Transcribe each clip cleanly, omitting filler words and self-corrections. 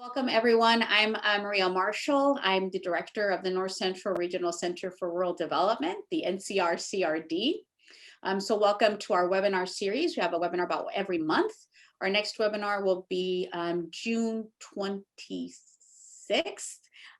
Welcome everyone. I'm Maria Marshall. I'm the director of the North Central Regional Center for Rural Development, the NCRCRD. So welcome to our webinar series. We have a webinar about every month. Our next webinar will be June 26th.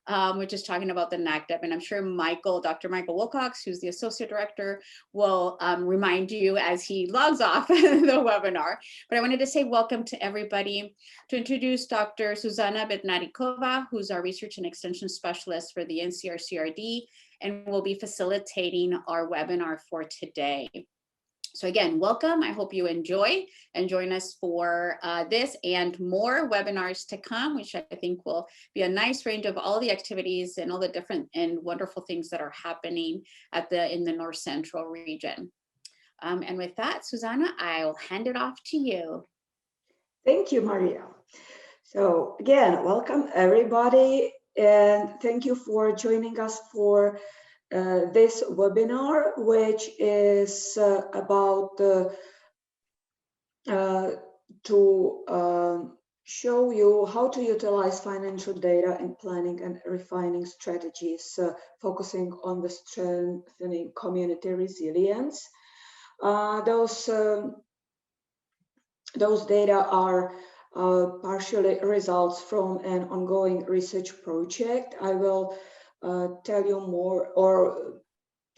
We're just talking about the NACDEP, and I'm sure Dr. Michael Wilcox, who's the associate director, will remind you as he logs off the webinar. But I wanted to say welcome to everybody, to introduce Dr. Zuzana Bednarikova, who's our research and extension specialist for the NCRCRD, and will be facilitating our webinar for today. So again, welcome. I hope you enjoy and join us for this and more webinars to come, which I think will be a nice range of all the activities and all the different and wonderful things that are happening in the North Central region. And with that, Susanna, I'll hand it off to you. Thank you, Maria. So again, welcome everybody, and thank you for joining us for this webinar, which is about to show you how to utilize financial data in planning and refining strategies, focusing on the strengthening community resilience. Those data are partially results from an ongoing research project. I will tell you more, or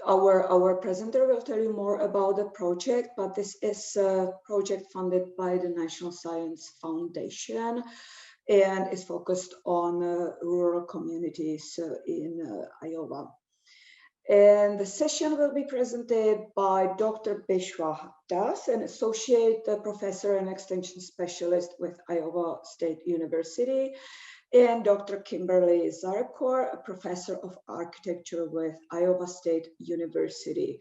our presenter will tell you more about the project, but this is a project funded by the National Science Foundation and is focused on rural communities in Iowa. And the session will be presented by Dr. Biswa, an associate professor and extension specialist with Iowa State University, and Dr. Kimberly Zarecor, a professor of architecture with Iowa State University.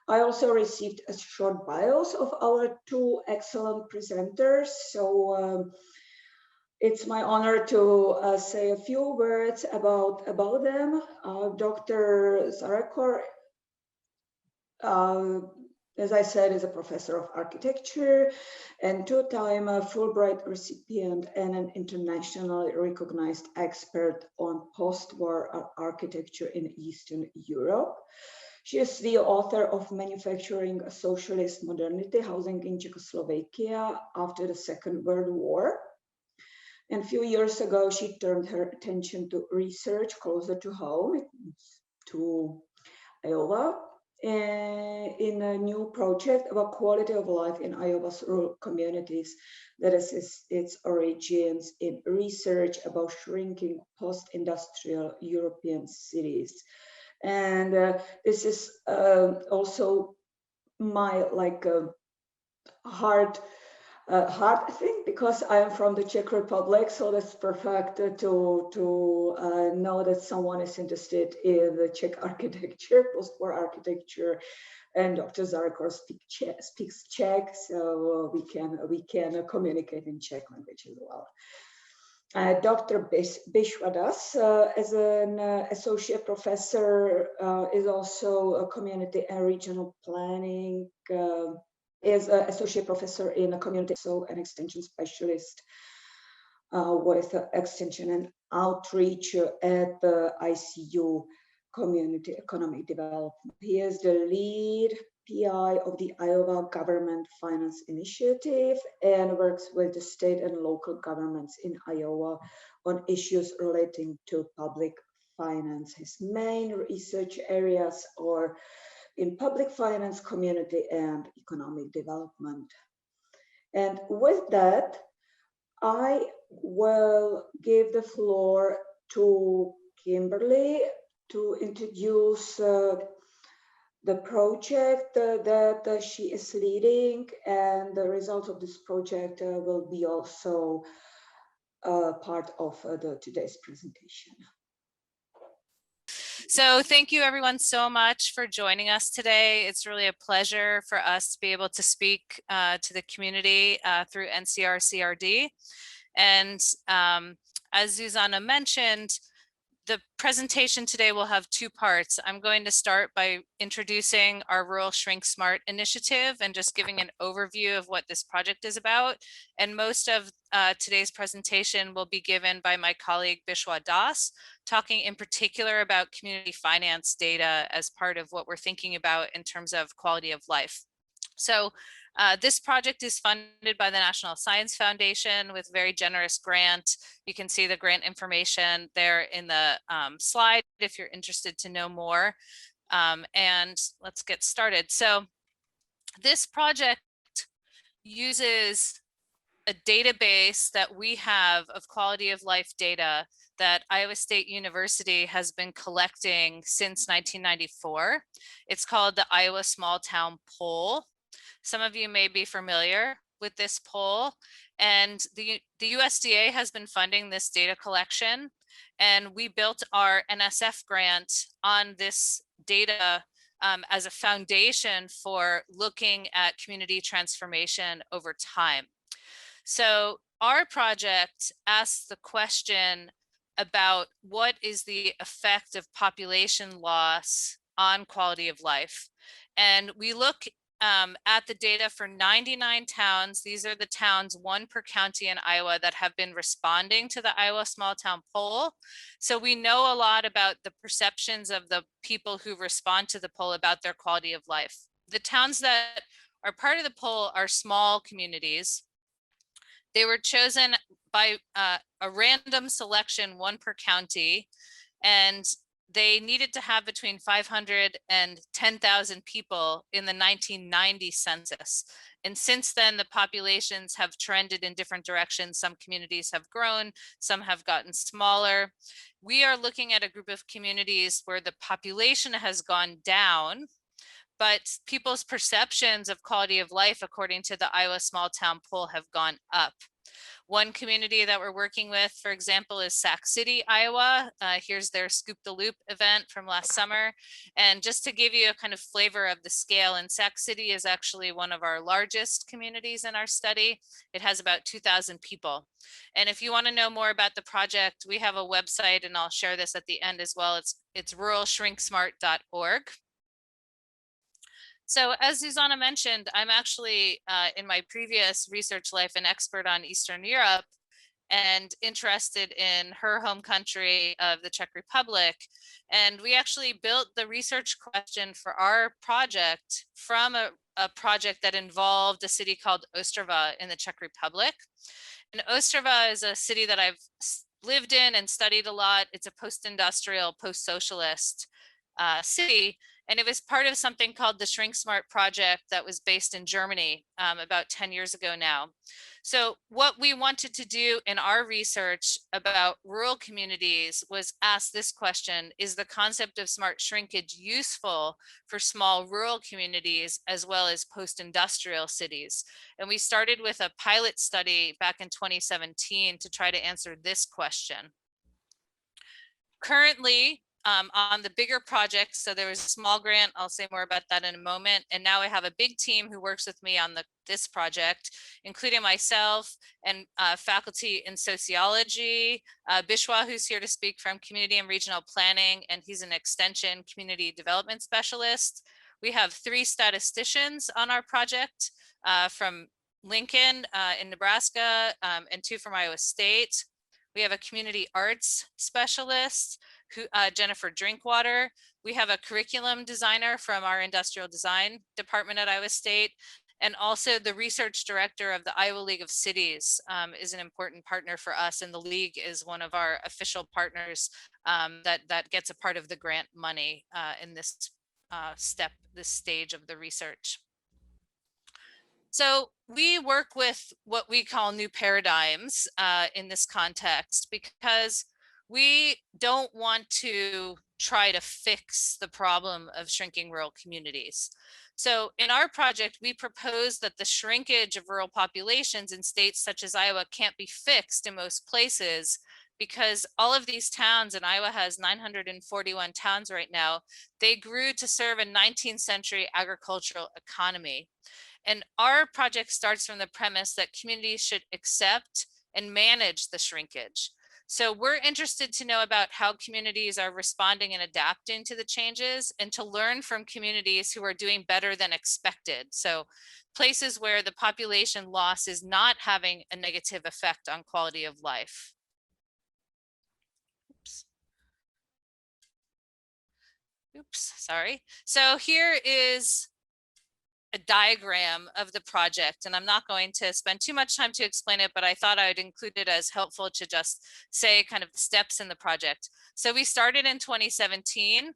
I also received a short bios of our two excellent presenters, so it's my honor to say a few words about them. Dr. Zarecor, as I said, is a professor of architecture and two-time Fulbright recipient and an internationally recognized expert on post-war architecture in Eastern Europe. She is the author of Manufacturing a Socialist Modernity, Housing in Czechoslovakia after the Second World War. And a few years ago, she turned her attention to research closer to home, to Iowa, in a new project about quality of life in Iowa's rural communities that is its origins in research about shrinking post-industrial European cities. And this is also my hard thing, because I am from the Czech Republic, so that's perfect to know that someone is interested in the Czech architecture, post-war architecture, and Dr. Zarecor speaks Czech, so we can communicate in Czech language as well. Dr. Biswa, as an associate professor, is also a community and regional planning. Is an associate professor in a community, so an extension specialist with extension and outreach at the ICU, Community Economic Development. He is the lead PI of the Iowa Government Finance Initiative and works with the state and local governments in Iowa on issues relating to public finance. His main research areas are in public finance, community, and economic development. And with that, I will give the floor to Kimberly to introduce the project that she is leading, and the results of this project will be also part of today's presentation. So thank you everyone so much for joining us today. It's really a pleasure for us to be able to speak to the community through NCRCRD. And as Zuzana mentioned, The presentation today will have two parts. I'm going to start by introducing our Rural Shrink Smart initiative and just giving an overview of what this project is about. And most of today's presentation will be given by my colleague Biswa, talking in particular about community finance data as part of what we're thinking about in terms of quality of life. So this project is funded by the National Science Foundation with very generous grant. You can see the grant information there in the slide if you're interested to know more. And let's get started. So this project uses a database that we have of quality of life data that Iowa State University has been collecting since 1994. It's called the Iowa Small Town Poll. Some of you may be familiar with this poll, and the USDA has been funding this data collection, and we built our NSF grant on this data as a foundation for looking at community transformation over time. So our project asks the question about what is the effect of population loss on quality of life. And we look at the data for 99 towns. These are the towns, one per county in Iowa, that have been responding to the Iowa Small Town Poll. So we know a lot about the perceptions of the people who respond to the poll about their quality of life. The towns that are part of the poll are small communities. They were chosen by a random selection, one per county, and they needed to have between 500 and 10,000 people in the 1990 census. And since then, the populations have trended in different directions. Some communities have grown, some have gotten smaller. We are looking at a group of communities where the population has gone down, but people's perceptions of quality of life, according to the Iowa Small Town Poll, have gone up. One community that we're working with, for example, is Sac City, Iowa. Here's their Scoop the Loop event from last summer. And just to give you a kind of flavor of the scale, and Sac City is actually one of our largest communities in our study. It has about 2,000 people. And if you want to know more about the project, we have a website, and I'll share this at the end as well. It's ruralshrinksmart.org. So as Susanna mentioned, I'm actually in my previous research life an expert on Eastern Europe and interested in her home country of the Czech Republic. And we actually built the research question for our project from a project that involved a city called Ostrava in the Czech Republic. And Ostrava is a city that I've lived in and studied a lot. It's a post-industrial, post-socialist city. And it was part of something called the Shrink Smart project that was based in Germany about 10 years ago now. So what we wanted to do in our research about rural communities was ask this question: is the concept of smart shrinkage useful for small rural communities as well as post-industrial cities? And we started with a pilot study back in 2017 to try to answer this question. Currently, on the bigger projects, so there was a small grant, I'll say more about that in a moment, and now I have a big team who works with me on this project, including myself and faculty in sociology, Biswa, who's here to speak, from community and regional planning, and he's an extension community development specialist. We have 3 statisticians on our project from Lincoln in Nebraska and 2 from Iowa State. We have a community arts specialist, who, Jennifer Drinkwater. We have a curriculum designer from our industrial design department at Iowa State. And also the research director of the Iowa League of Cities is an important partner for us. And the League is one of our official partners that gets a part of the grant money in this this stage of the research. So we work with what we call new paradigms in this context, because we don't want to try to fix the problem of shrinking rural communities. So in our project, we propose that the shrinkage of rural populations in states such as Iowa can't be fixed in most places, because all of these towns, and Iowa has 941 towns right now, they grew to serve a 19th century agricultural economy. And our project starts from the premise that communities should accept and manage the shrinkage. So we're interested to know about how communities are responding and adapting to the changes, and to learn from communities who are doing better than expected. So places where the population loss is not having a negative effect on quality of life. Oops. Oops, sorry. So here is a diagram of the project, and I'm not going to spend too much time to explain it, but I thought I'd include it as helpful to just say kind of the steps in the project. So we started in 2017.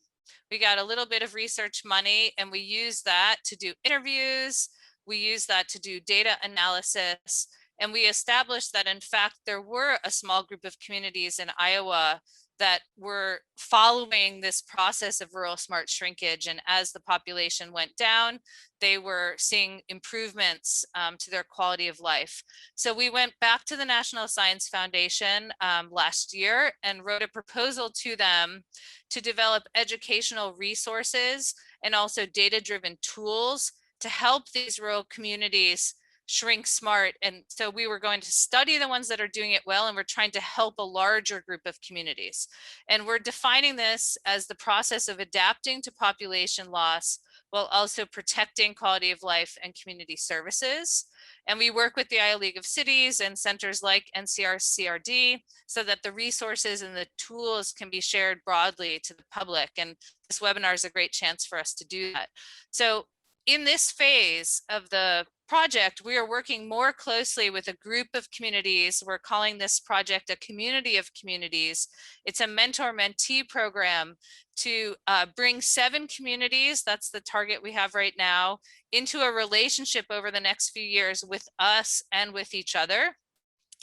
We got a little bit of research money, and we used that to do interviews. We used that to do data analysis, and we established that in fact there were a small group of communities in Iowa that were following this process of rural smart shrinkage. And as the population went down, they were seeing improvements to their quality of life. So we went back to the National Science Foundation last year and wrote a proposal to them to develop educational resources and also data-driven tools to help these rural communities shrink smart. And so we were going to study the ones that are doing it well, and we're trying to help a larger group of communities. And we're defining this as the process of adapting to population loss while also protecting quality of life and community services. And we work with the Iowa League of Cities and centers like NCRCRD so that the resources and the tools can be shared broadly to the public. And this webinar is a great chance for us to do that. So in this phase of the project, we are working more closely with a group of communities. We're calling this project a community of communities. It's a mentor-mentee program to bring 7 communities, that's the target we have right now, into a relationship over the next few years with us and with each other.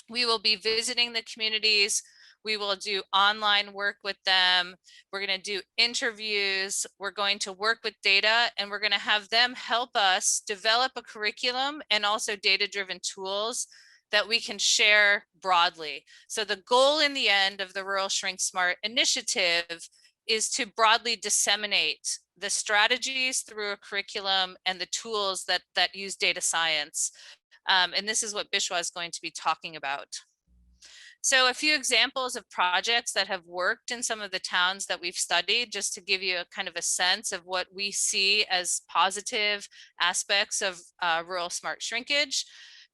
We will be visiting the communities. We will do online work with them. We're going to do interviews. We're going to work with data, and we're going to have them help us develop a curriculum and also data-driven tools that we can share broadly. So the goal in the end of the Rural Shrink Smart initiative is to broadly disseminate the strategies through a curriculum and the tools that use data science. And this is what Biswa is going to be talking about. So a few examples of projects that have worked in some of the towns that we've studied, just to give you a kind of a sense of what we see as positive aspects of rural smart shrinkage.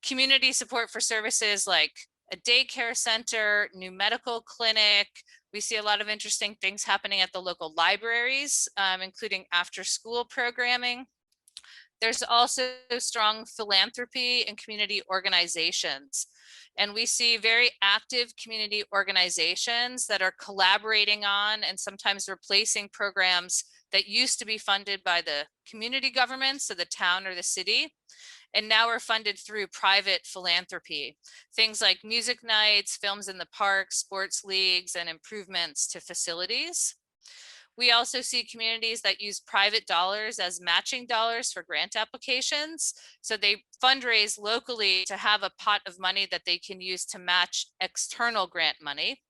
Community support for services like a daycare center, new medical clinic. We see a lot of interesting things happening at the local libraries, including after school programming. There's also strong philanthropy and community organizations. And we see very active community organizations that are collaborating on and sometimes replacing programs that used to be funded by the community government, so the town or the city, and now are funded through private philanthropy. Things like music nights, films in the park, sports leagues, and improvements to facilities. We also see communities that use private dollars as matching dollars for grant applications. So they fundraise locally to have a pot of money that they can use to match external grant money.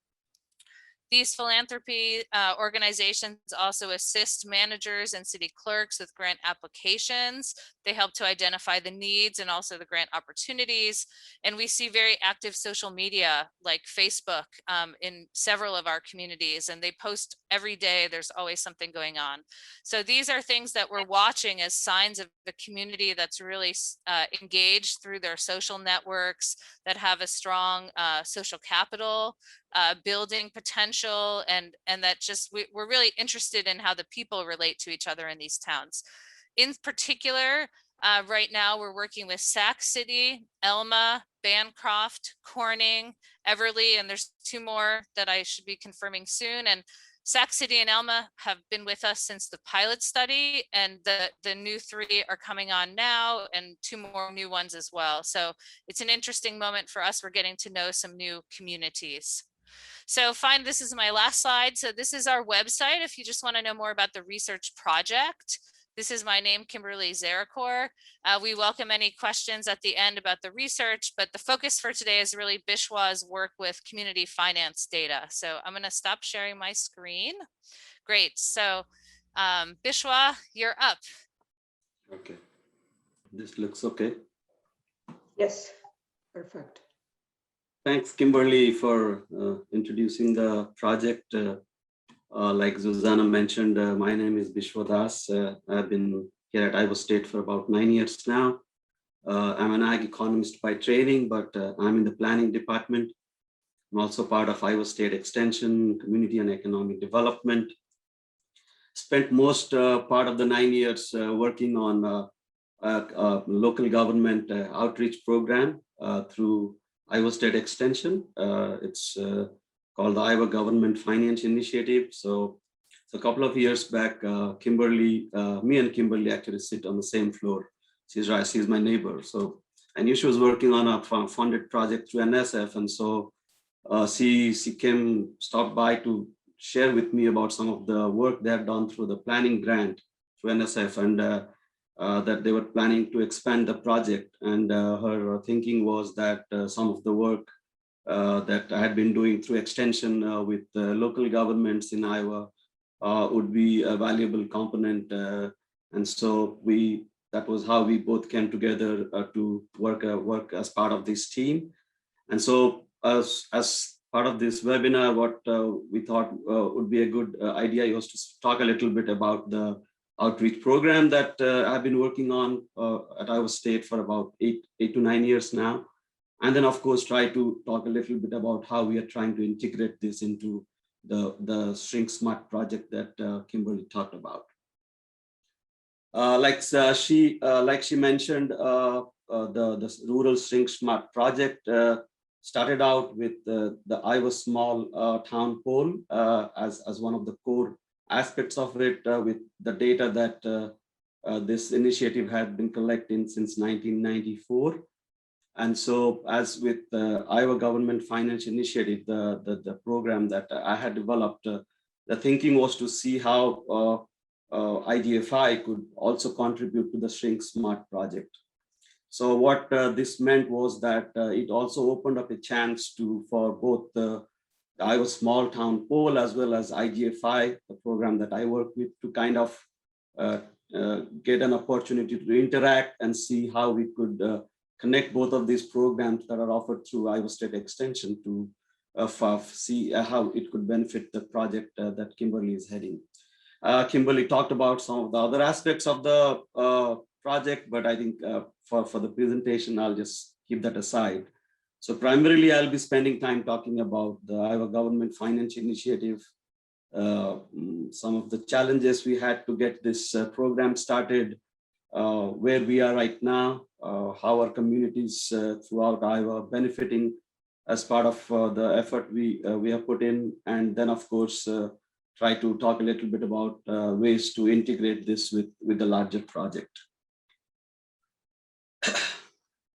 These philanthropy organizations also assist managers and city clerks with grant applications. They help to identify the needs and also the grant opportunities. And we see very active social media like Facebook in several of our communities, and they post every day. There's always something going on. So these are things that we're watching as signs of the community that's really engaged through their social networks, that have a strong social capital, building potential, and that just we're really interested in how the people relate to each other in these towns. In particular, right now we're working with Sac City, Elma, Bancroft, Corning, Everly, and there's 2 more that I should be confirming soon. And Sac City and Elma have been with us since the pilot study, and the new 3 are coming on now, and 2 more new ones as well. So it's an interesting moment for us. We're getting to know some new communities. So fine, this is my last slide. So this is our website if you just want to know more about the research project. This is my name, Kimberly Zarecor. We welcome any questions at the end about the research, but the focus for today is really Biswa's work with community finance data. So I'm going to stop sharing my screen. Great. So Biswa, you're up. Okay. This looks okay. Yes, perfect. Thanks, Kimberly, for introducing the project. Like Susanna mentioned, my name is Biswa. I've been here at Iowa State for about 9 years now. I'm an ag economist by training, but I'm in the planning department. I'm also part of Iowa State Extension, Community and Economic Development. Spent most part of the 9 years working on a local government outreach program through Iowa State Extension. It's called the Iowa Government Finance Initiative. So a couple of years back, Kimberly, me and Kimberly actually sit on the same floor. She's my neighbor. So I knew she was working on a funded project through NSF, and so she stopped by to share with me about some of the work they have done through the planning grant through NSF, and that they were planning to expand the project. And her thinking was that some of the work that I had been doing through extension with local governments in Iowa would be a valuable component. And so that was how we both came together to work as part of this team. And so as part of this webinar, what we thought would be a good idea was to talk a little bit about the outreach program that I've been working on at Iowa State for about 8 to 9 years now. And then, of course, try to talk a little bit about how we are trying to integrate this into the Shrink Smart project that Kimberly talked about. Like she mentioned, the Rural Shrink Smart project started out with the Iowa Small Town Poll as one of the core aspects of it, with the data that this initiative had been collecting since 1994. And so, as with the Iowa Government Finance Initiative, the program that I had developed, the thinking was to see how IGFI could also contribute to the Shrink Smart project. So what this meant was that it also opened up a chance for both the Iowa Small Town Poll as well as IGFI, the program that I work with, to kind of get an opportunity to interact and see how we could connect both of these programs that are offered through Iowa State Extension to see how it could benefit the project that Kimberly is heading. Kimberly talked about some of the other aspects of the project, but I think for the presentation, I'll just keep that aside. So primarily, I'll be spending time talking about the Iowa Government Finance Initiative, some of the challenges we had to get this program started, where we are right now, how our communities throughout Iowa are benefiting as part of the effort we have put in, and then of course try to talk a little bit about ways to integrate this with the larger project.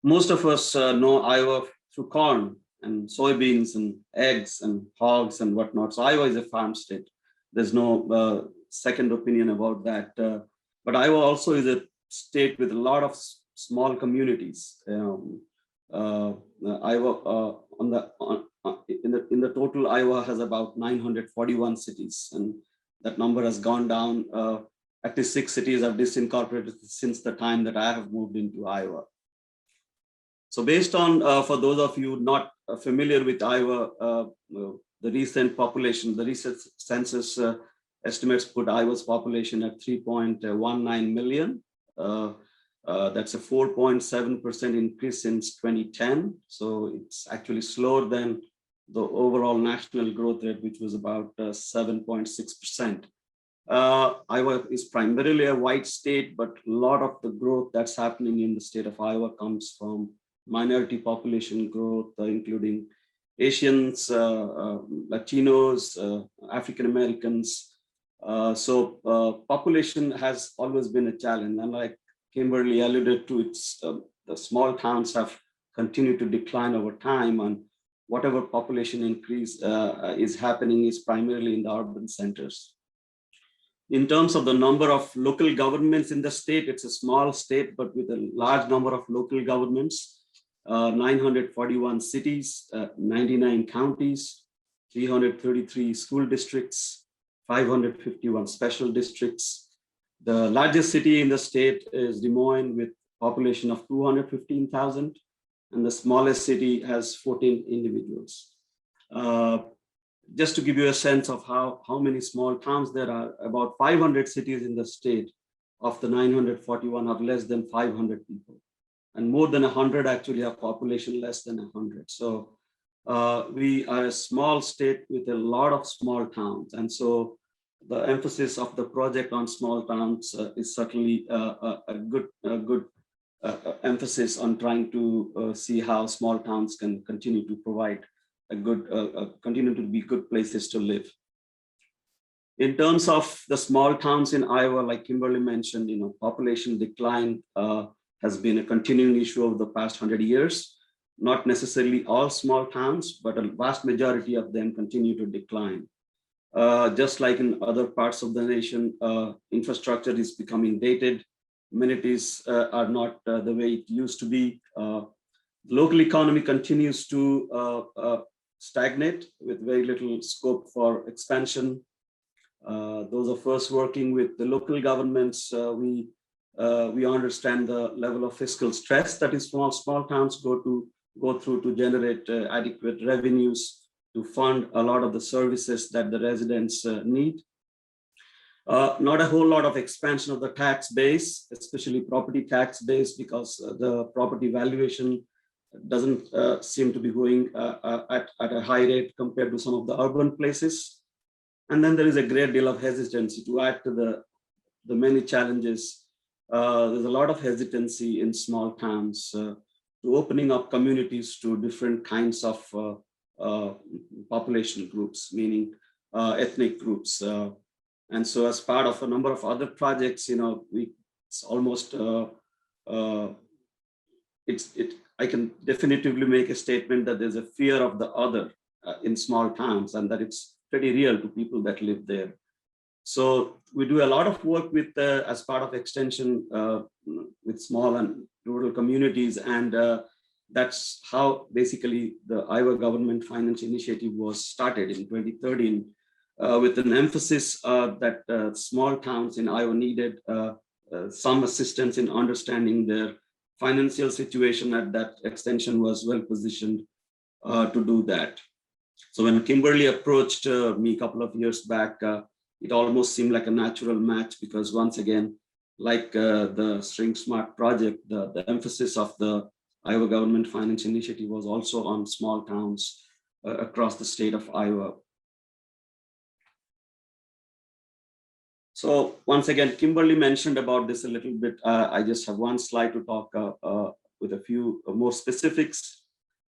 Most of us know Iowa through corn and soybeans and eggs and hogs and whatnot. So Iowa is a farm state. There's no second opinion about that. But Iowa also is a state with a lot of small communities. Iowa in the total, Iowa has about 941 cities, and that number has gone down. At least 6 cities have disincorporated since the time that I have moved into Iowa. So based on, for those of you not familiar with Iowa, the recent census estimates put Iowa's population at 3.19 million. That's a 4.7% increase since 2010. So it's actually slower than the overall national growth rate, which was about 7.6%. Iowa is primarily a white state, but a lot of the growth that's happening in the state of Iowa comes from minority population growth, including Asians, Latinos, African Americans. So population has always been a challenge. And like Kimberly alluded to, the small towns have continued to decline over time, and whatever population increase is happening is primarily in the urban centers. In terms of the number of local governments in the state, it's a small state, but with a large number of local governments, 941 cities, 99 counties, 333 school districts, 551 special districts. The largest city in the state is Des Moines with a population of 215,000. and the smallest city has 14 individuals. Just to give you a sense of how many small towns there are, about 500 cities in the state of the 941 have less than 500 people. And more than 100 actually have population less than 100. So we are a small state with a lot of small towns. And so the emphasis of the project on small towns is certainly a good emphasis on trying to see how small towns can continue to provide a good, continue to be good places to live. In terms of the small towns in Iowa, like Kimberly mentioned, population decline has been a continuing issue over the past 100 years. Not necessarily all small towns, but a vast majority of them continue to decline. Just like in other parts of the nation, infrastructure is becoming dated. Amenities are not the way it used to be. Local economy continues to stagnate with very little scope for expansion. Those of us working with the local governments, we understand the level of fiscal stress that is small towns go through to generate adequate revenues to fund a lot of the services that the residents need. Not a whole lot of expansion of the tax base, especially property tax base, because the property valuation doesn't seem to be going at a high rate compared to some of the urban places. And then there is a great deal of hesitancy to add to the many challenges. There's a lot of hesitancy in small towns to opening up communities to different kinds of population groups, meaning ethnic groups. And so as part of a number of other projects, it's almost, I can definitively make a statement that there's a fear of the other in small towns, and that it's pretty real to people that live there. So we do a lot of work with, as part of extension, with small and rural communities, and that's how basically the Iowa Government Finance Initiative was started in 2013, with an emphasis that small towns in Iowa needed some assistance in understanding their financial situation. At that extension was well positioned to do that. So when Kimberly approached me a couple of years back, it almost seemed like a natural match, because once again, like the Shrink Smart project, the emphasis of the Iowa Government Finance Initiative was also on small towns across the state of Iowa. So once again, Kimberly mentioned about this a little bit. I just have one slide to talk with a few more specifics.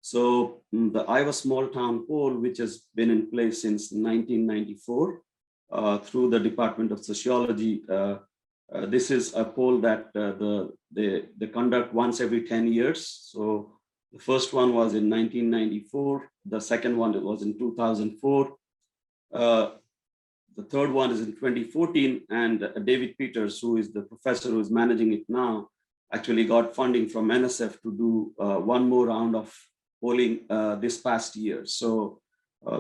So the Iowa Small Town Poll, which has been in place since 1994 through the Department of Sociology, this is a poll that they conduct once every 10 years. So the first one was in 1994. The second one was in 2004. The third one is in 2014, and David Peters, who is the professor who is managing it now, actually got funding from NSF to do one more round of polling this past year. So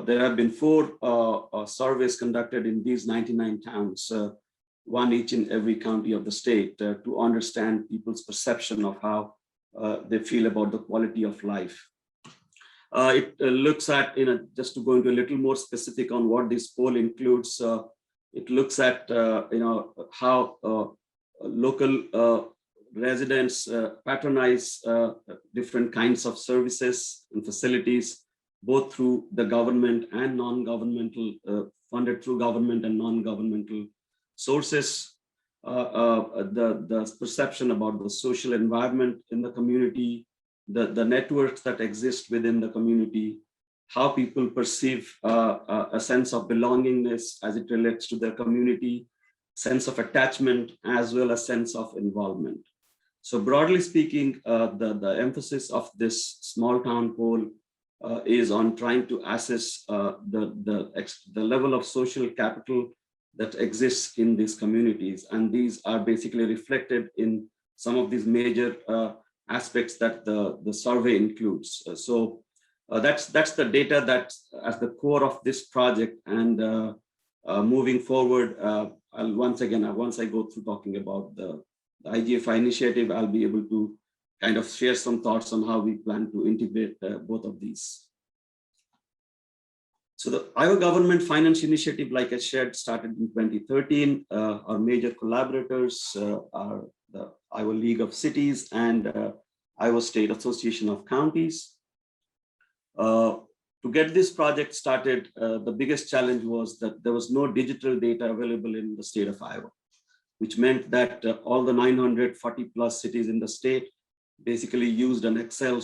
there have been 4 surveys conducted in these 99 towns, one each in every county of the state, to understand people's perception of how they feel about the quality of life. It looks at, just to go into a little more specific on what this poll includes, it looks at, how local residents patronize different kinds of services and facilities, both through the government and non-governmental, funded through government and non-governmental sources. The perception about the social environment in the community, the networks that exist within the community, how people perceive a sense of belongingness as it relates to their community, sense of attachment, as well as sense of involvement. So broadly speaking, the emphasis of this small town poll is on trying to assess the level of social capital that exists in these communities. And these are basically reflected in some of these major aspects that the survey includes. So that's the data that's at the core of this project. And moving forward, once I go through talking about the IGFI initiative, I'll be able to kind of share some thoughts on how we plan to integrate both of these. So the Iowa Government Finance Initiative, like I shared, started in 2013. Our major collaborators are the Iowa League of Cities and Iowa State Association of Counties. To get this project started, the biggest challenge was that there was no digital data available in the state of Iowa, which meant that all the 940 plus cities in the state basically used an Excel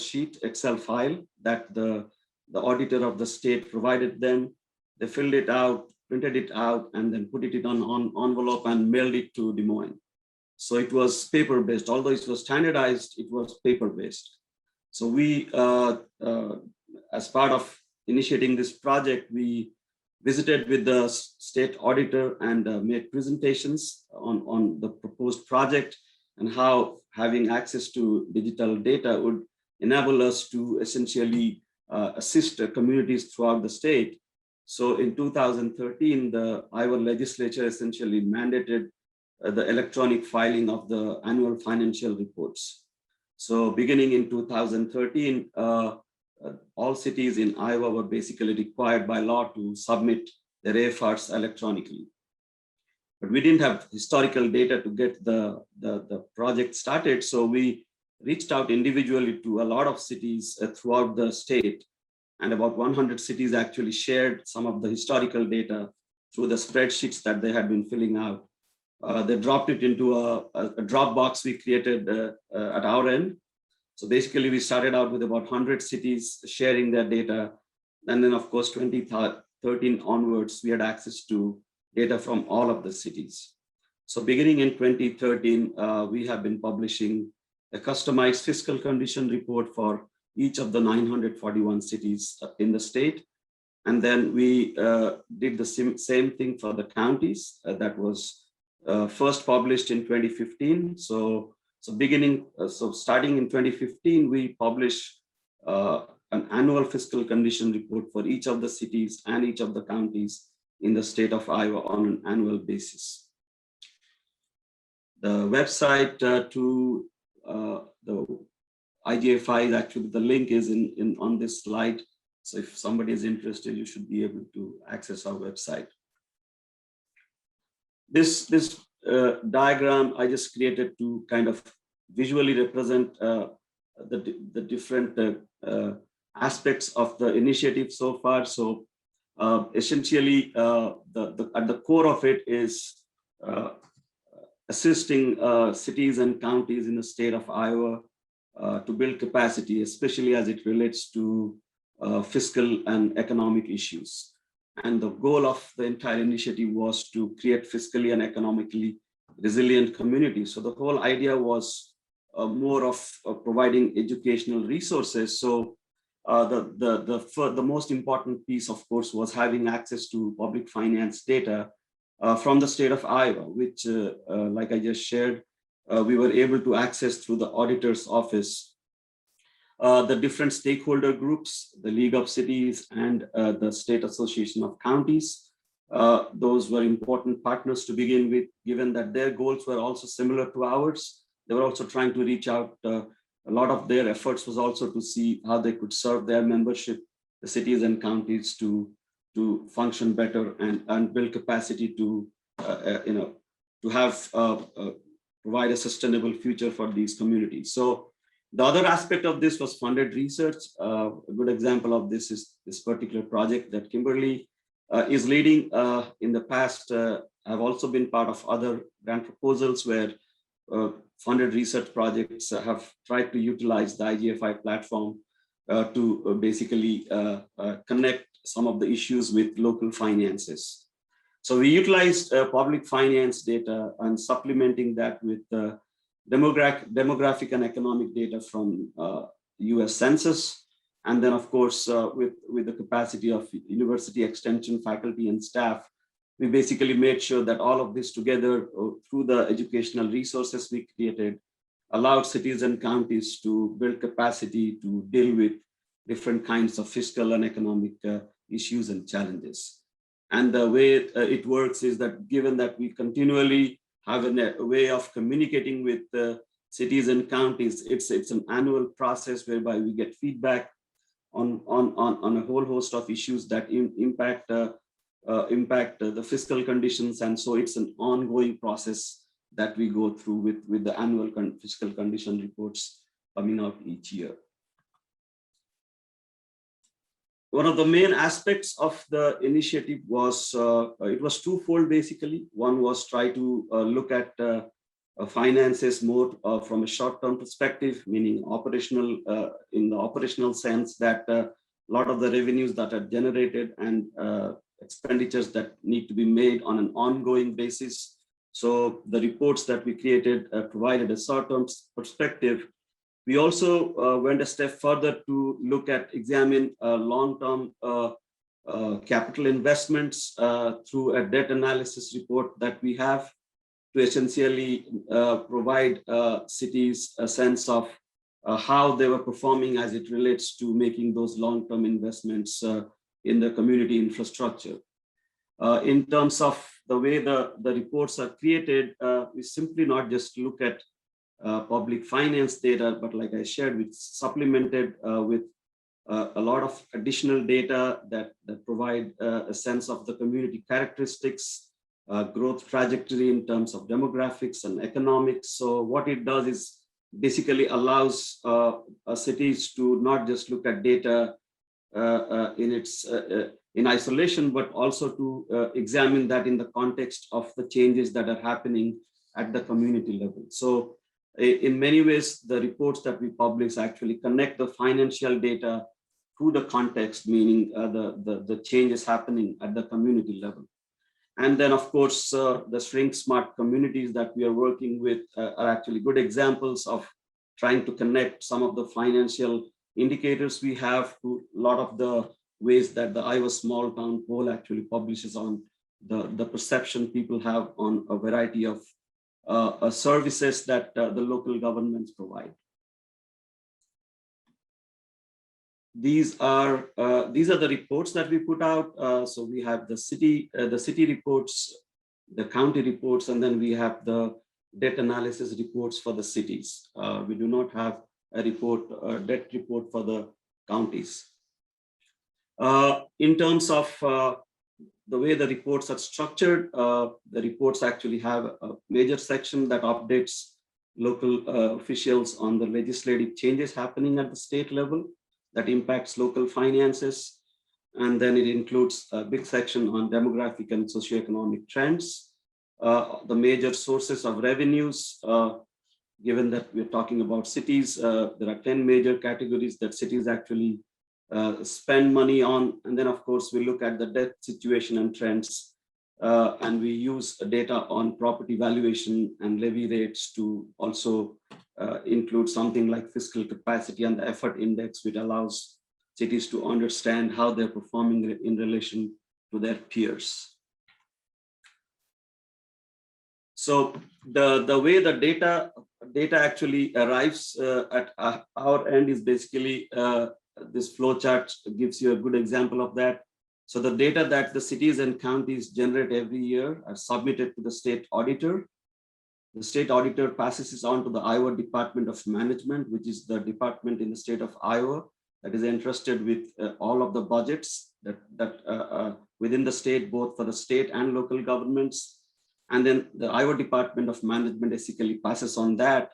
file that the auditor of the state provided them. They filled it out, printed it out, and then put it on envelope and mailed it to Des Moines. So it was paper-based. Although it was standardized, it was paper-based. So we, as part of initiating this project, we visited with the state auditor and made presentations on the proposed project and how having access to digital data would enable us to essentially assist communities throughout the state. So in 2013, the Iowa legislature essentially mandated the electronic filing of the annual financial reports. So beginning in 2013, all cities in Iowa were basically required by law to submit their AFRs electronically. But we didn't have historical data to get the project started. So we reached out individually to a lot of cities throughout the state. And about 100 cities actually shared some of the historical data through the spreadsheets that they had been filling out. They dropped it into a Dropbox we created at our end. So basically, we started out with about 100 cities sharing their data. And then, of course, 2013 onwards, we had access to data from all of the cities. So beginning in 2013, we have been publishing a customized fiscal condition report for each of the 941 cities in the state. And then we did the same thing for the counties. That was first published in 2015. So starting in 2015, we publish an annual fiscal condition report for each of the cities and each of the counties in the state of Iowa on an annual basis. The website to the IGFI is actually, the link is on this slide. So if somebody is interested, you should be able to access our website. This diagram I just created to kind of visually represent the different aspects of the initiative so far. So essentially, at the core of it is assisting cities and counties in the state of Iowa to build capacity, especially as it relates to fiscal and economic issues. And the goal of the entire initiative was to create fiscally and economically resilient communities. So the whole idea was more of providing educational resources. So the most important piece, of course, was having access to public finance data from the state of Iowa, which, like I just shared, we were able to access through the auditor's office. The different stakeholder groups, the League of Cities and the State Association of Counties. Those were important partners to begin with, given that their goals were also similar to ours. They were also trying to reach out. A lot of their efforts was also to see how they could serve their membership, the cities and counties to function better and build capacity to provide a sustainable future for these communities. So the other aspect of this was funded research. A good example of this is this particular project that Kimberly is leading. In the past, I've also been part of other grant proposals where funded research projects have tried to utilize the IGFI platform to basically connect some of the issues with local finances. So we utilized public finance data and supplementing that with demographic and economic data from US Census. And then, of course, with the capacity of university extension faculty and staff, we basically made sure that all of this together through the educational resources we created allowed cities and counties to build capacity to deal with different kinds of fiscal and economic issues and challenges. And the way it works is that given that we continually have a way of communicating with cities and counties. It's an annual process whereby we get feedback on a whole host of issues that impact the fiscal conditions, and so it's an ongoing process that we go through with the annual fiscal condition reports coming out each year. One of the main aspects of the initiative was, it was twofold basically. One was try to look at finances more from a short-term perspective, meaning operational, in the operational sense that a lot of the revenues that are generated and expenditures that need to be made on an ongoing basis. So the reports that we created provided a short-term perspective. We also went a step further to examine long-term capital investments through a debt analysis report that we have to essentially provide cities a sense of how they were performing as it relates to making those long-term investments in the community infrastructure. In terms of the way the reports are created, we simply not just look at public finance data, but like I shared, we supplemented with a lot of additional data that provide a sense of the community characteristics, growth trajectory in terms of demographics and economics. So what it does is basically allows cities to not just look at data in isolation, but also to examine that in the context of the changes that are happening at the community level. So in many ways, the reports that we publish actually connect the financial data to the context, meaning the changes happening at the community level. And then, of course, the Shrink Smart communities that we are working with are actually good examples of trying to connect some of the financial indicators we have to a lot of the ways that the Iowa Small Town Poll actually publishes on the perception people have on a variety of services that the local governments provide. These are the reports that we put out. So we have the city reports, the county reports, and then we have the debt analysis reports for the cities. We do not have a debt report for the counties. In terms of the way the reports are structured, the reports actually have a major section that updates local officials on the legislative changes happening at the state level that impacts local finances. And then it includes a big section on demographic and socioeconomic trends, the major sources of revenues. Given that we're talking about cities, there are 10 major categories that cities actually spend money on. And then, of course, we look at the debt situation and trends, and we use data on property valuation and levy rates to also include something like fiscal capacity and the effort index, which allows cities to understand how they're performing in relation to their peers. So the way the data actually arrives at our end is basically this flowchart gives you a good example of that. So the data that the cities and counties generate every year are submitted to the state auditor. The state auditor passes this on to the Iowa Department of Management, which is the department in the state of Iowa that is entrusted with all of the budgets that within the state, both for the state and local governments. And then the Iowa Department of Management basically passes on that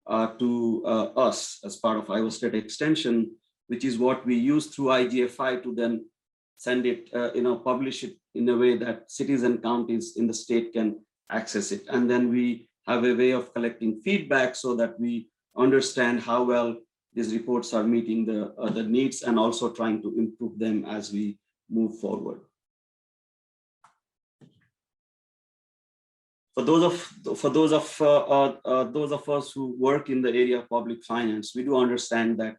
to us as part of Iowa State Extension, which is what we use through IGFI to then send it, publish it in a way that cities and counties in the state can access it. And then we have a way of collecting feedback so that we understand how well these reports are meeting the needs and also trying to improve them as we move forward. For those of us who work in the area of public finance, we do understand that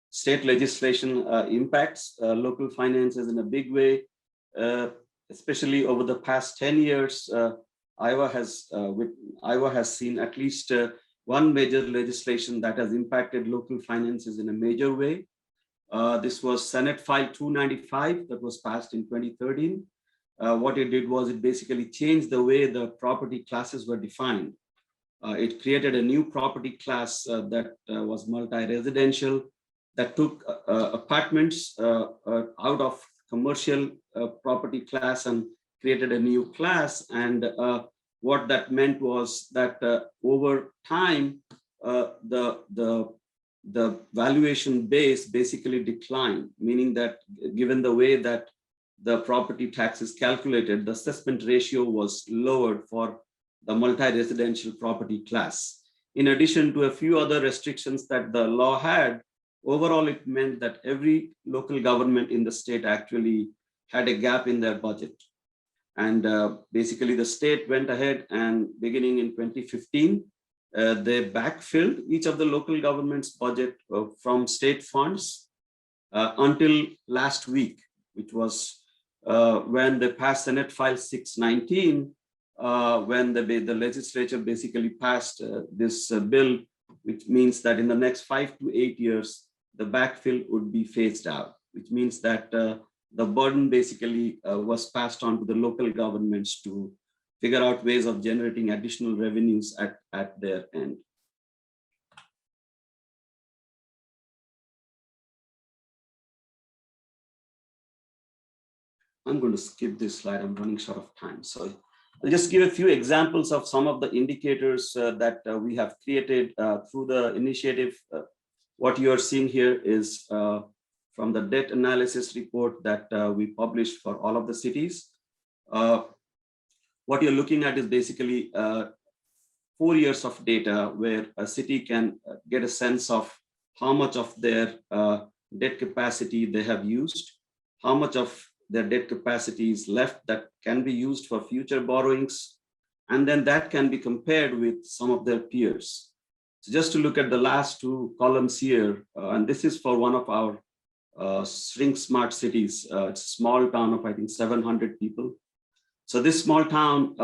state legislation impacts local finances in a big way, especially over the past 10 years. Iowa has seen at least one major legislation that has impacted local finances in a major way. This was Senate File 295 that was passed in 2013. What it did was it basically changed the way the property classes were defined. It created a new property class that was multi-residential, that took apartments out of commercial property class and created a new class. And what that meant was that over time, the valuation base basically declined, meaning that given the way that the property tax is calculated, the assessment ratio was lowered for the multi-residential property class. In addition to a few other restrictions that the law had, overall it meant that every local government in the state actually had a gap in their budget. And basically the state went ahead and beginning in 2015, they backfilled each of the local government's budget from state funds until last week, which was when they passed Senate File 619, when the legislature basically passed this bill, which means that in the next 5 to 8 years, the backfill would be phased out, which means that the burden basically was passed on to the local governments to figure out ways of generating additional revenues at their end. I'm going to skip this slide. I'm running short of time. So I'll just give a few examples of some of the indicators that we have created through the initiative. What you are seeing here is from the debt analysis report that we published for all of the cities. What you're looking at is basically 4 years of data where a city can get a sense of how much of their debt capacity they have used, how much of their debt capacity is left that can be used for future borrowings, and then that can be compared with some of their peers. So just to look at the last two columns here, and this is for one of our shrink smart cities. It's a small town of, I think, 700 people. So this small town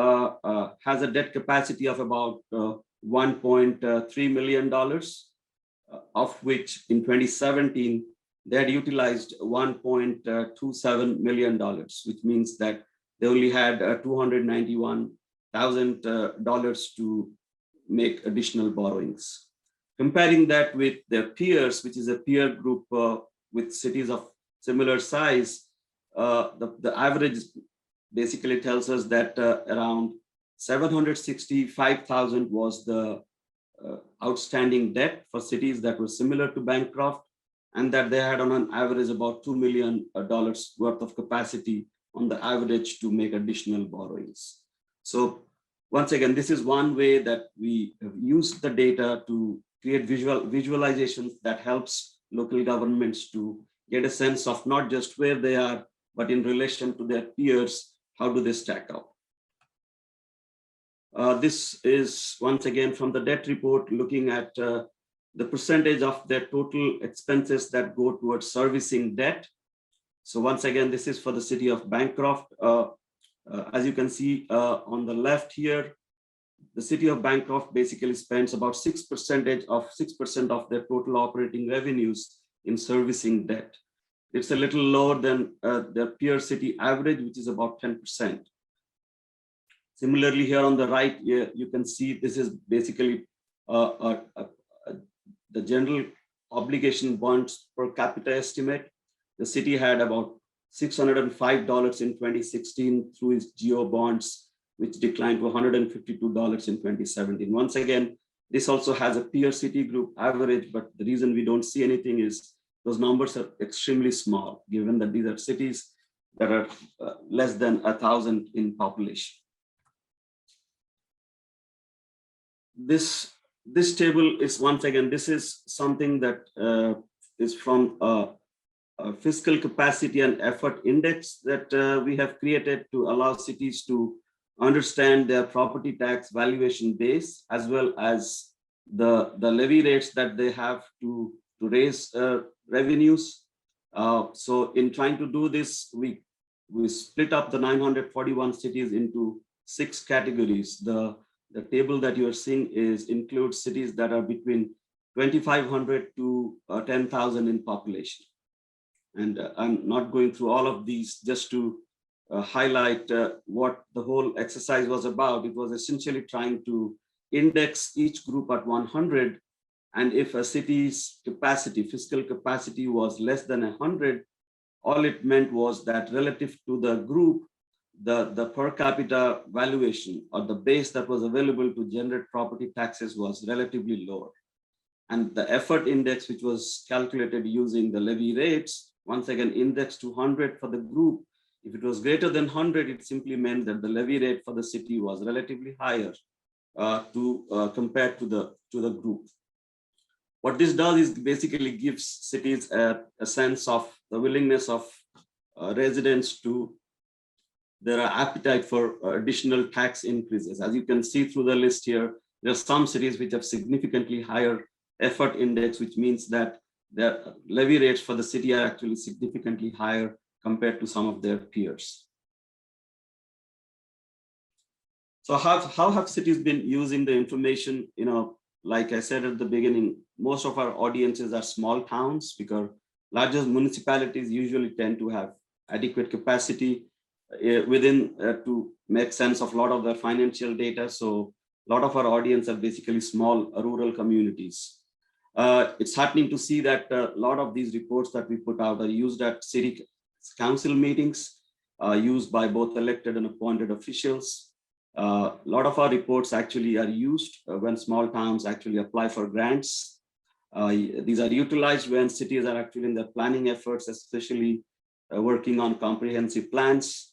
has a debt capacity of about $1.3 million, of which in 2017, they had utilized $1.27 million, which means that they only had $291,000 to make additional borrowings. Comparing that with their peers, which is a peer group with cities of similar size, the average basically tells us that around $765,000 was the outstanding debt for cities that were similar to Bancroft, and that they had on an average about $2 million worth of capacity on the average to make additional borrowings. So once again, this is one way that we have used the data to create visualizations that helps local governments to get a sense of not just where they are, but in relation to their peers, how do they stack up? This is once again from the debt report, looking at the percentage of their total expenses that go towards servicing debt. So once again, this is for the city of Bancroft. As you can see on the left here, the city of Bancroft basically spends about 6% of their total operating revenues in servicing debt. It's a little lower than their peer city average, which is about 10%. Similarly, here on the right, you can see this is basically the general obligation bonds per capita estimate. The city had about $605 in 2016 through its geo bonds, which declined to $152 in 2017. Once again, this also has a peer city group average, but the reason we don't see anything is those numbers are extremely small, given that these are cities that are less than 1,000 in population. This table is, once again, this is something that is from a fiscal capacity and effort index that we have created to allow cities to understand their property tax valuation base, as well as the levy rates that they have to raise revenues. So in trying to do this, we split up the 941 cities into 6 categories. The table that you are seeing includes cities that are between 2,500 to 10,000 in population. And I'm not going through all of these, just to highlight what the whole exercise was about. It was essentially trying to index each group at 100, and if a city's capacity, fiscal capacity was less than 100, all it meant was that relative to the group, the per capita valuation or the base that was available to generate property taxes was relatively lower. And the effort index, which was calculated using the levy rates, once again indexed to 100 for the group. If it was greater than 100, it simply meant that the levy rate for the city was relatively higher compared to the group. What this does is basically gives cities a sense of the willingness of residents to their appetite for additional tax increases. As you can see through the list here, there are some cities which have significantly higher effort index, which means that their levy rates for the city are actually significantly higher compared to some of their peers. So how have cities been using the information? Like I said at the beginning, most of our audiences are small towns because larger municipalities usually tend to have adequate capacity within to make sense of a lot of their financial data. So a lot of our audience are basically small rural communities. It's heartening to see that a lot of these reports that we put out are used at city council meetings, used by both elected and appointed officials. A lot of our reports actually are used when small towns actually apply for grants. These are utilized when cities are actually in their planning efforts, especially working on comprehensive plans.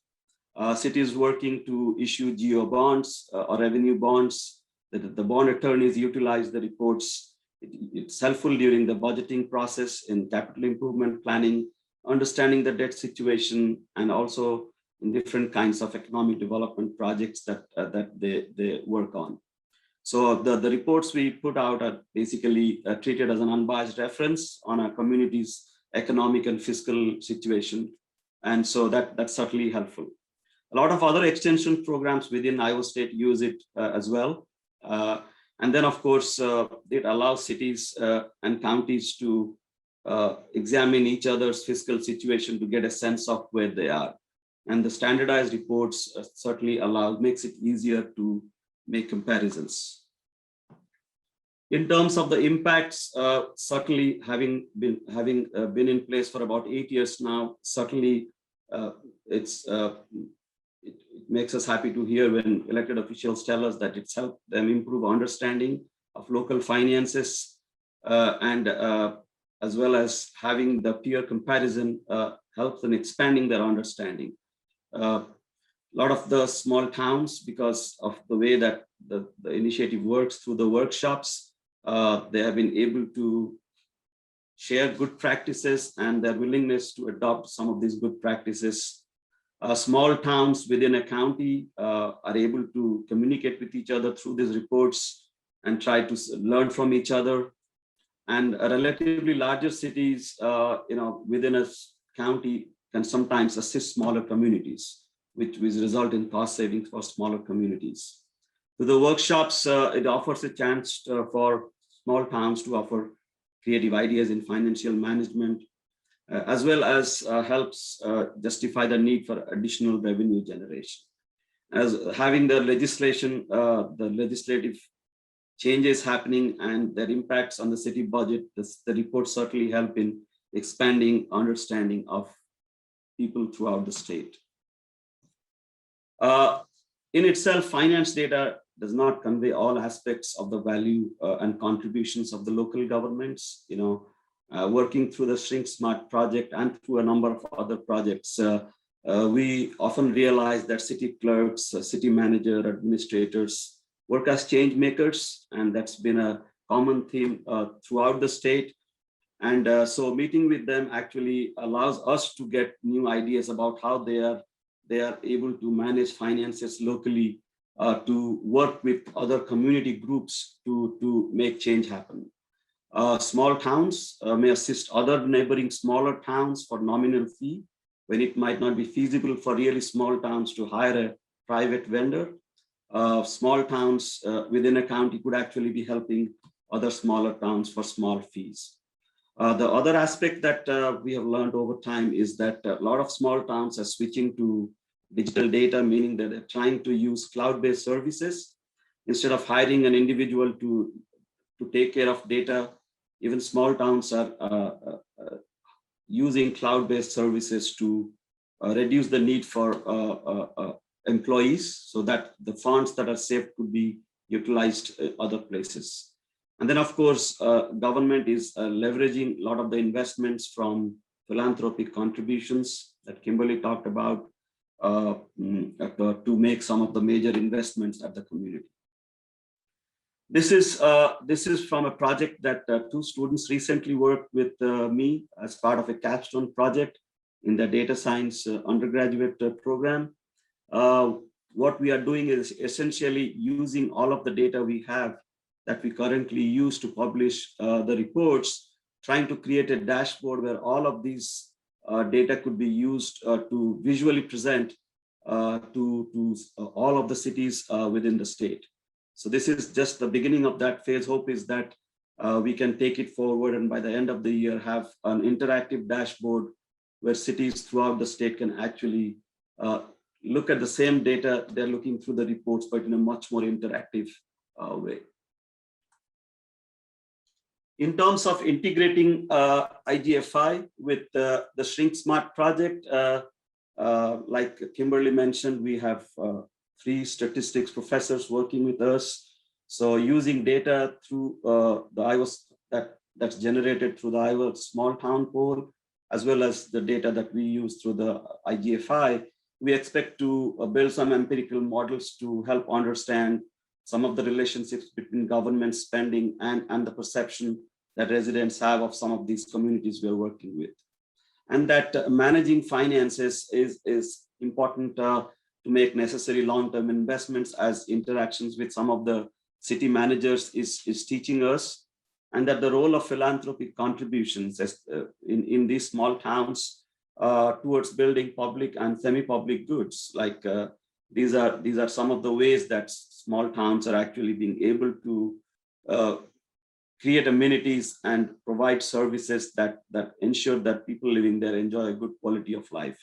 Cities working to issue geo bonds or revenue bonds. The bond attorneys utilize the reports. It's helpful during the budgeting process in capital improvement planning, understanding the debt situation, and also in different kinds of economic development projects that they work on. So the reports we put out are basically treated as an unbiased reference on a community's economic and fiscal situation. And so that's certainly helpful. A lot of other extension programs within Iowa State use it as well. And then, of course, it allows cities and counties to examine each other's fiscal situation to get a sense of where they are. And the standardized reports certainly makes it easier to make comparisons. In terms of the impacts, certainly having been in place for about 8 years now, certainly it makes us happy to hear when elected officials tell us that it's helped them improve understanding of local finances, and as well as having the peer comparison helps in expanding their understanding. A lot of the small towns, because of the way that the initiative works through the workshops, they have been able to share good practices and their willingness to adopt some of these good practices. Small towns within a county are able to communicate with each other through these reports and try to learn from each other. And relatively larger cities, within a county can sometimes assist smaller communities, which will result in cost savings for smaller communities. Through the workshops, it offers a chance for small towns to offer creative ideas in financial management, as well as helps justify the need for additional revenue generation. As having the legislation, the legislative changes happening and their impacts on the city budget, the reports certainly help in expanding understanding of people throughout the state. In itself, finance data does not convey all aspects of the value and contributions of the local governments. Working through the Shrink Smart project and through a number of other projects, we often realize that city clerks, city manager, administrators work as change makers, and that's been a common theme throughout the state. And so meeting with them actually allows us to get new ideas about how they are able to manage finances locally, to work with other community groups to make change happen. Small towns may assist other neighboring smaller towns for nominal fee when it might not be feasible for really small towns to hire a private vendor. Small towns within a county could actually be helping other smaller towns for small fees. The other aspect that we have learned over time is that a lot of small towns are switching to digital data, meaning that they're trying to use cloud-based services instead of hiring an individual to take care of data, even small towns are using cloud-based services to reduce the need for employees, so that the funds that are saved could be utilized other places. And then, of course, government is leveraging a lot of the investments from philanthropic contributions that Kimberly talked about to make some of the major investments at the community. This is from a project that two students recently worked with me as part of a capstone project in the data science undergraduate program. What we are doing is essentially using all of the data we have that we currently use to publish the reports, trying to create a dashboard where all of these data could be used to visually present to all of the cities within the state. So this is just the beginning of that phase. Hope is that we can take it forward, and by the end of the year have an interactive dashboard where cities throughout the state can actually look at the same data they're looking through the reports, but in a much more interactive way. In terms of integrating IGFI with the Shrink Smart project, like Kimberly mentioned, we have 3 statistics professors working with us. So using data through the Iowa that's generated through the Iowa small town poll, as well as the data that we use through the IGFI, we expect to build some empirical models to help understand some of the relationships between government spending and the perception that residents have of some of these communities we're working with. And that managing finances is important to make necessary long-term investments, as interactions with some of the city managers is teaching us, and that the role of philanthropic contributions in these small towns towards building public and semi-public goods, like these are some of the ways that small towns are actually being able to create amenities and provide services that ensure that people living there enjoy a good quality of life.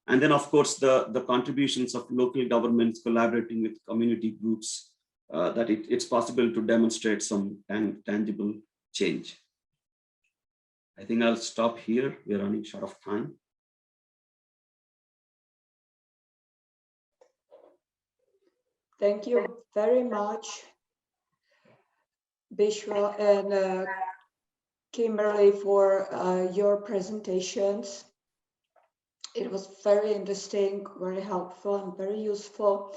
And then, of course, the contributions of local governments collaborating with community groups, that it's possible to demonstrate some tangible change. I think I'll stop here. We're running short of time. Thank you very much, Biswa and Kimberly, for your presentations. It was very interesting, very helpful, and very useful.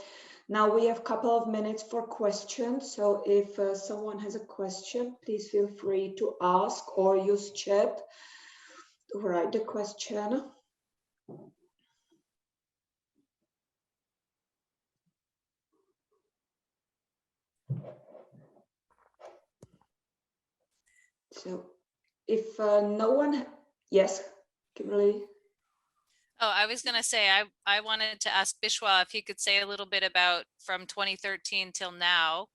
Now we have a couple of minutes for questions. So if someone has a question, please feel free to ask or use chat to write the question. So if no one, yes, Kimberly. Oh, I was going to say, I wanted to ask Biswa if he could say a little bit about from 2013 till now,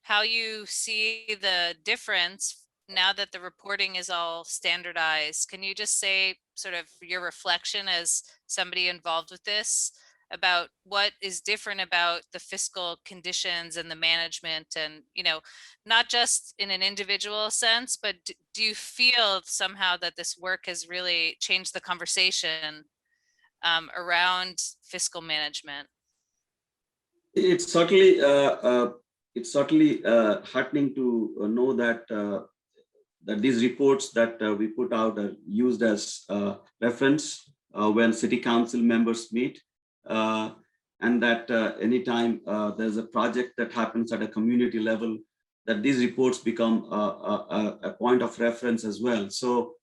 how you see the difference now that the reporting is all standardized. Can you just say sort of your reflection as somebody involved with this about what is different about the fiscal conditions and the management, and, you know, not just in an individual sense, but do you feel somehow that this work has really changed the conversation around fiscal management? It's certainly heartening to know that that these reports that we put out are used as reference when city council members meet, and that anytime there's a project that happens at a community level, that these reports become a point of reference as well. So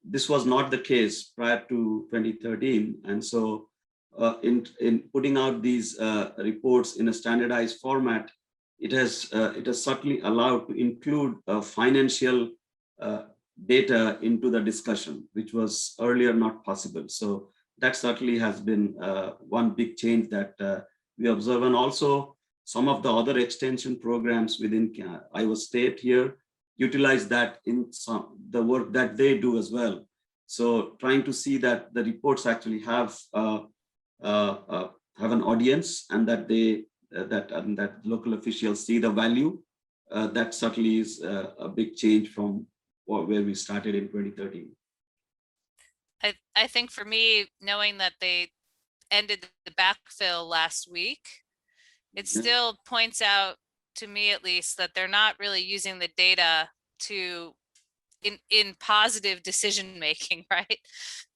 this was not the case prior to 2013, and so in putting out these reports in a standardized format, it has certainly allowed to include financial data into the discussion, which was earlier not possible. So that certainly has been one big change that we observe. And also some of the other extension programs within Iowa State here utilize that in the work that they do as well. So trying to see that the reports actually have an audience, and that they that local officials see the value, that certainly is a big change from where we started in 2013. I think for me, knowing that they ended the backfill last week, it Yeah. still points out to me at least that they're not really using the data to in positive decision making, right?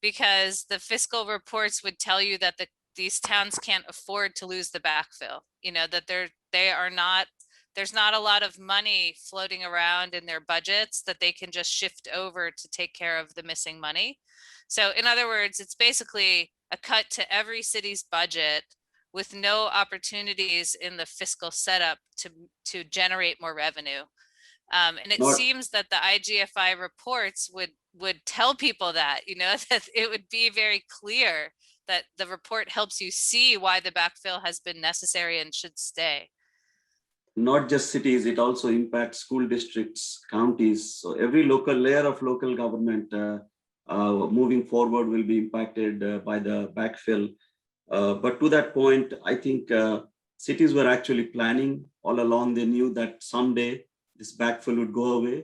Because the fiscal reports would tell you that these towns can't afford to lose the backfill, you know, that there's not a lot of money floating around in their budgets that they can just shift over to take care of the missing money. So in other words, it's basically a cut to every city's budget with no opportunities in the fiscal setup to generate more revenue. And it seems that the IGFI reports would tell people that, you know, that it would be very clear that the report helps you see why the backfill has been necessary and should stay. Not just cities, it also impacts school districts, counties. So every local layer of local government moving forward will be impacted by the backfill. But to that point, I think cities were actually planning all along. They knew that someday this backfill would go away.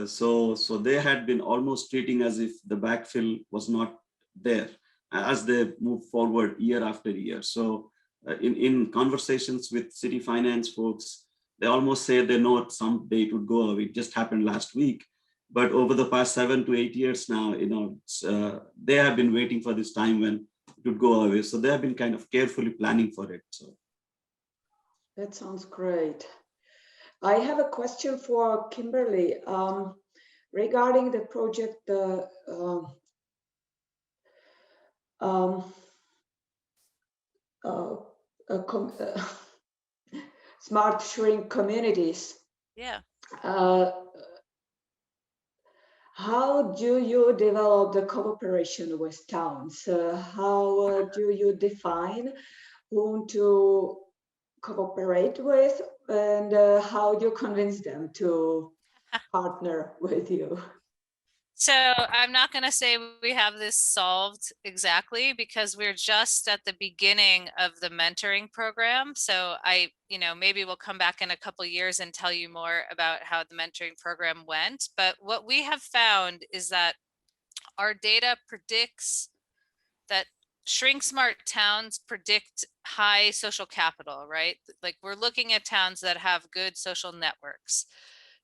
So they had been almost treating as if the backfill was not there as they move forward year after year. So in conversations with city finance folks, they almost say they know someday it would go away. It just happened last week. But over the past 7 to 8 years now, you know, they have been waiting for this time when it would go away. So they have been kind of carefully planning for it. So that sounds great. I have a question for Kimberly regarding the project Smart Shrink Communities. Yeah. How do you develop the cooperation with towns? How do you define whom to cooperate with, and how do you convince them to partner with you? So I'm not going to say we have this solved exactly because we're just at the beginning of the mentoring program. So you know, maybe we'll come back in a couple of years and tell you more about how the mentoring program went. But what we have found is that our data predicts that shrink smart towns predict high social capital, right? Like we're looking at towns that have good social networks.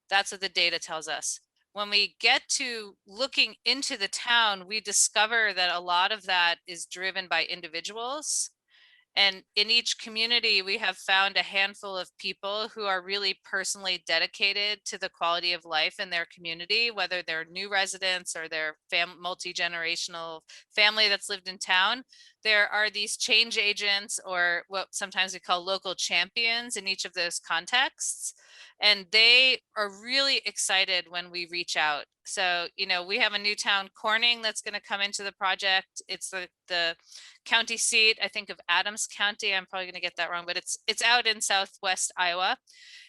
That's what the data tells us. When we get to looking into the town, we discover that a lot of that is driven by individuals. And in each community, we have found a handful of people who are really personally dedicated to the quality of life in their community, whether they're new residents or they're multi-generational family that's lived in town. There are these change agents, or what sometimes we call local champions, in each of those contexts. And they are really excited when we reach out. So, you know, we have a new town, Corning, that's going to come into the project. It's the county seat, I think, of Adams County. I'm probably going to get that wrong, but it's out in southwest Iowa.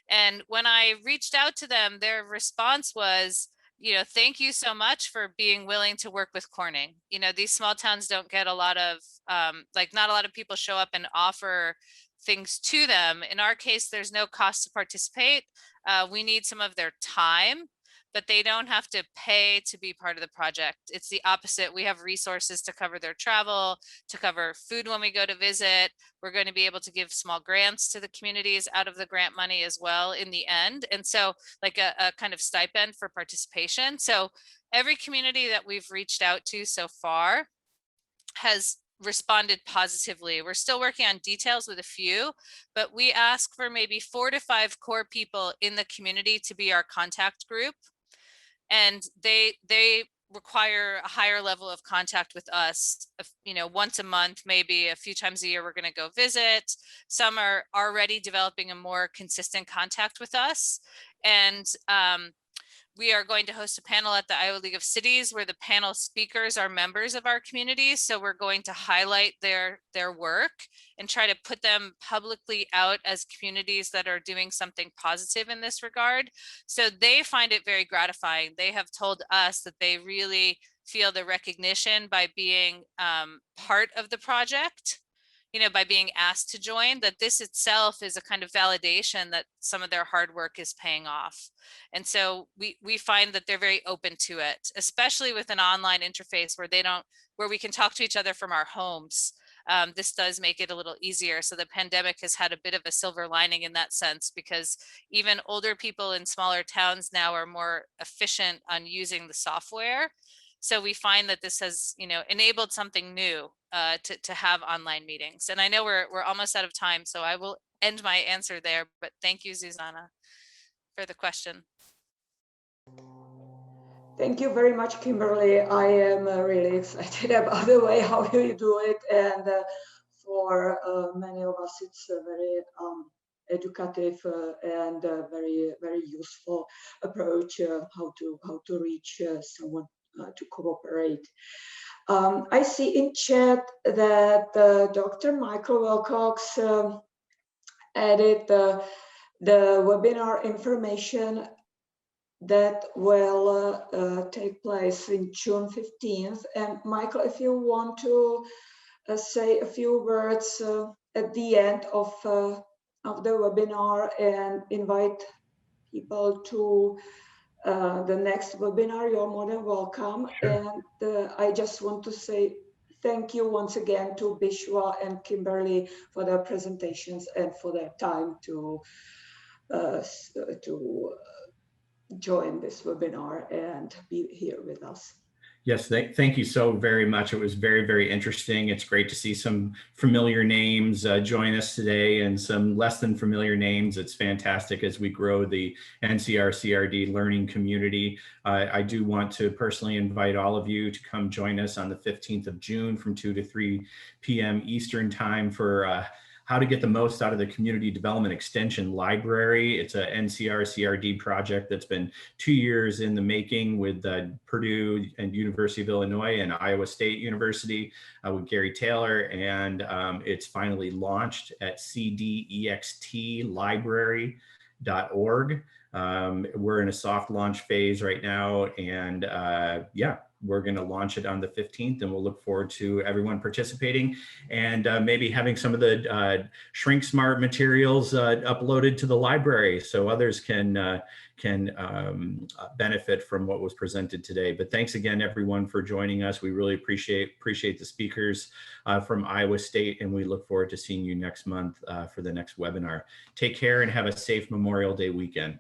And when I reached out to them, their response was, you know, thank you so much for being willing to work with Corning. You know, these small towns don't get a lot of, not a lot of people show up and offer things to them. In our case, there's no cost to participate. We need some of their time, but they don't have to pay to be part of the project. It's the opposite. We have resources to cover their travel, to cover food when we go to visit. We're going to be able to give small grants to the communities out of the grant money as well in the end. And so like a kind of stipend for participation. So every community that we've reached out to so far has responded positively. We're still working on details with a few, but we ask for maybe 4 to 5 core people in the community to be our contact group. And they require a higher level of contact with us, you know, once a month, maybe a few times a year, we're going to go visit. Some are already developing a more consistent contact with us. And we are going to host a panel at the Iowa League of Cities where the panel speakers are members of our community. So we're going to highlight their work and try to put them publicly out as communities that are doing something positive in this regard. So they find it very gratifying. They have told us that they really feel the recognition by being part of the project. by being asked to join, that this itself is a kind of validation that some of their hard work is paying off. And so we find that they're very open to it, especially with an online interface where we can talk to each other from our homes. This does make it a little easier. So the pandemic has had a bit of a silver lining in that sense, because even older people in smaller towns now are more efficient on using the software. So we find that this has, enabled something new to have online meetings. And I know we're almost out of time, so I will end my answer there. But thank you, Zuzana, for the question. Thank you very much, Kimberly. I am really excited about the way how you do it, and for many of us, it's a very educative and very useful approach how to reach someone to cooperate. I see in chat that Dr. Michael Wilcox added the webinar information that will take place in June 15th. And Michael, if you want to say a few words at the end of the webinar and invite people to the next webinar, you're more than welcome. Sure. And I just want to say thank you once again to Biswa and Kimberly for their presentations and for their time to join this webinar and be here with us. Yes, thank you so very much. It was very interesting. It's great to see some familiar names join us today and some less than familiar names. It's fantastic as we grow the NCRCRD learning community. I do want to personally invite all of you to come join us on the 15th of June from 2 to 3 p.m. Eastern time for how to get the most out of the Community Development Extension Library. It's a NCRCRD project that's been 2 years in the making with Purdue and University of Illinois and Iowa State University with Gary Taylor. And it's finally launched at cdextlibrary.org. We're in a soft launch phase right now. And yeah, we're going to launch it on the 15th, and we'll look forward to everyone participating and maybe having some of the Shrink Smart materials uploaded to the library so others can benefit from what was presented today. But thanks again, everyone, for joining us. We really appreciate the speakers from Iowa State, and we look forward to seeing you next month for the next webinar. Take care and have a safe Memorial Day weekend.